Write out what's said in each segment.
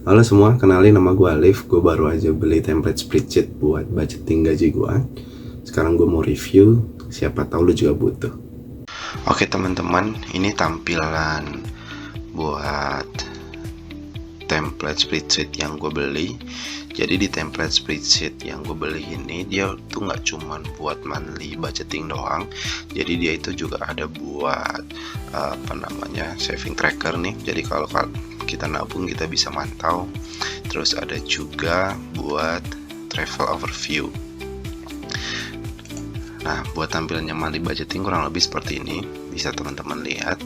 Halo semua, kenalin nama gue Alif. Gue baru aja beli template spreadsheet buat budgeting gaji gue. Sekarang gue mau review, siapa tahu lu juga butuh. Oke teman-teman, ini tampilan buat template spreadsheet yang gue beli. Jadi di template spreadsheet yang gue beli ini, dia tuh nggak cuman buat monthly budgeting doang. Jadi dia itu juga ada buat saving tracker nih. Jadi kalau kita nabung kita bisa mantau. Terus ada juga buat travel overview. Nah, buat tampilannya monthly budgeting kurang lebih seperti ini. Bisa teman-teman lihat.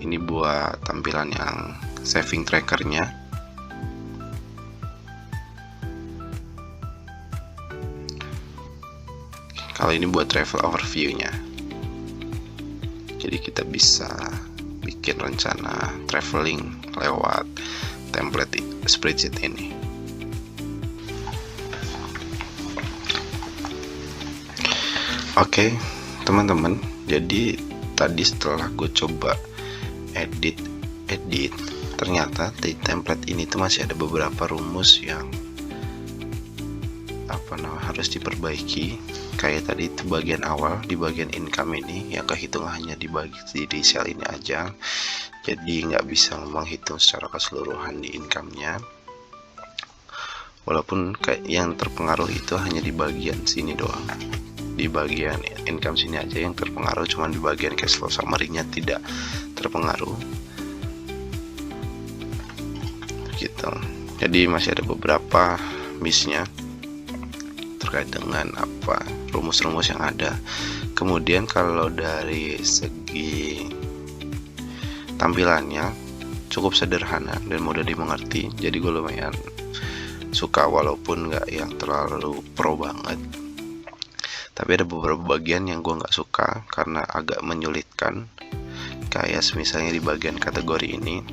Ini buat tampilan yang saving trackernya. Kalau ini buat travel overview-nya. Jadi kita bisa bikin rencana traveling lewat template spreadsheet ini. Oke, teman-teman. Jadi tadi setelah gue coba edit, ternyata di template ini tuh masih ada beberapa rumus yang harus diperbaiki. Kayak tadi itu bagian awal, di bagian income ini yang kehitung hanya dibagi di sel ini aja, jadi nggak bisa menghitung secara keseluruhan di income-nya. Walaupun kayak yang terpengaruh itu hanya di bagian sini doang, di bagian income sini aja yang terpengaruh, cuman di bagian cash flow summary-nya tidak terpengaruh gitu. Jadi masih ada beberapa miss-nya terkait dengan rumus-rumus yang ada. Kemudian kalau dari segi tampilannya cukup sederhana dan mudah dimengerti, jadi gue lumayan suka walaupun nggak yang terlalu pro banget. Tapi ada beberapa bagian yang gue nggak suka karena agak menyulitkan. Kayak misalnya di bagian kategori ini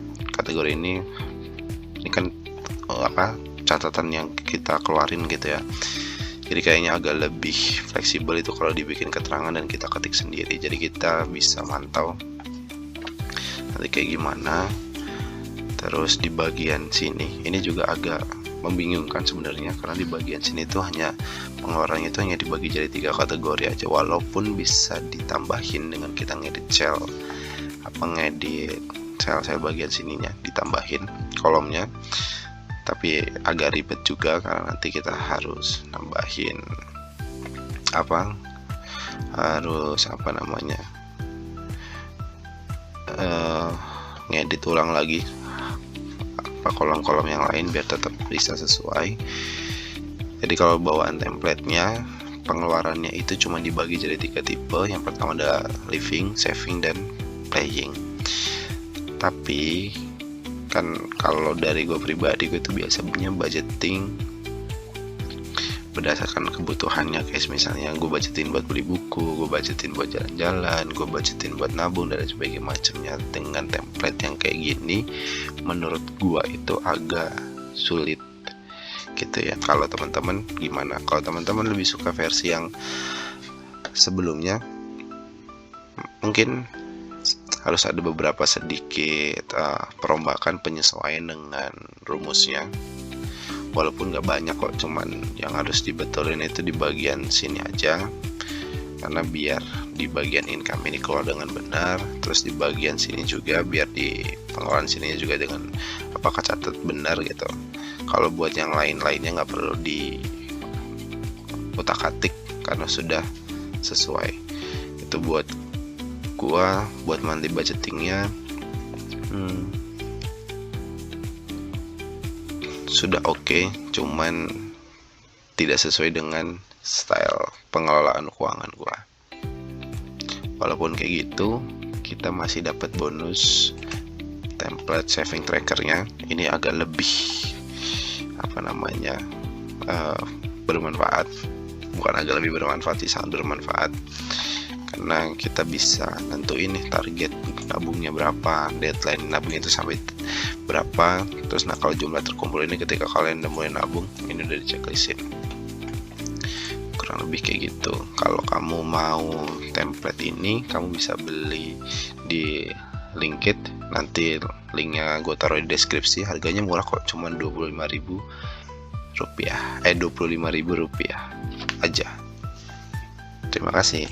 kan catatan yang kita keluarin gitu ya. Jadi kayaknya agak lebih fleksibel itu kalau dibikin keterangan dan kita ketik sendiri. Jadi kita bisa mantau nanti kayak gimana. Terus di bagian sini ini juga agak membingungkan sebenarnya, karena di bagian sini tuh hanya pengeluarannya itu hanya dibagi jadi 3 kategori aja, walaupun bisa ditambahin dengan kita ngedit sel bagian sininya, ditambahin kolomnya. Tapi agak ribet juga karena nanti kita harus nambahin ngedit ulang lagi kolom-kolom yang lain biar tetap bisa sesuai. Jadi kalau bawaan templatenya, pengeluarannya itu cuma dibagi jadi 3 tipe. Yang pertama ada living, saving, dan playing. Tapi kan kalau dari gue pribadi, gue itu biasanya budgeting berdasarkan kebutuhannya. Kayak misalnya gue budgetin buat beli buku, gue budgetin buat jalan-jalan, gue budgetin buat nabung dan sebagainya macamnya. Dengan template yang kayak gini, menurut gue itu agak sulit gitu ya. Kalau teman-teman gimana? Kalau teman-teman lebih suka versi yang sebelumnya, mungkin harus ada beberapa sedikit perombakan penyesuaian dengan rumusnya. Walaupun gak banyak kok, cuman yang harus dibetulin itu di bagian sini aja, karena biar di bagian income ini keluar dengan benar. Terus di bagian sini juga biar di pengeluaran sini juga dengan catat benar gitu. Kalau buat yang lain-lainnya nggak perlu di utak-atik karena sudah sesuai. Itu buat gua, buat monthly budgetingnya sudah oke, cuman tidak sesuai dengan style pengelolaan keuangan gua. Walaupun kayak gitu, kita masih dapat bonus template saving trackernya. Ini agak lebih bermanfaat. Bukan agak lebih bermanfaat sih, sangat bermanfaat. Karena kita bisa nentuin nih target nabungnya berapa, deadline nabung itu sampai berapa. Terus kalau jumlah terkumpul ini ketika kalian udah mulai nabung, ini udah dichecklistin. Kurang lebih kayak gitu. Kalau kamu mau template ini kamu bisa beli di Linkit, nanti linknya gue taruh di deskripsi. Harganya murah kok, cuman 25.000 rupiah, 25.000 rupiah aja. Terima kasih.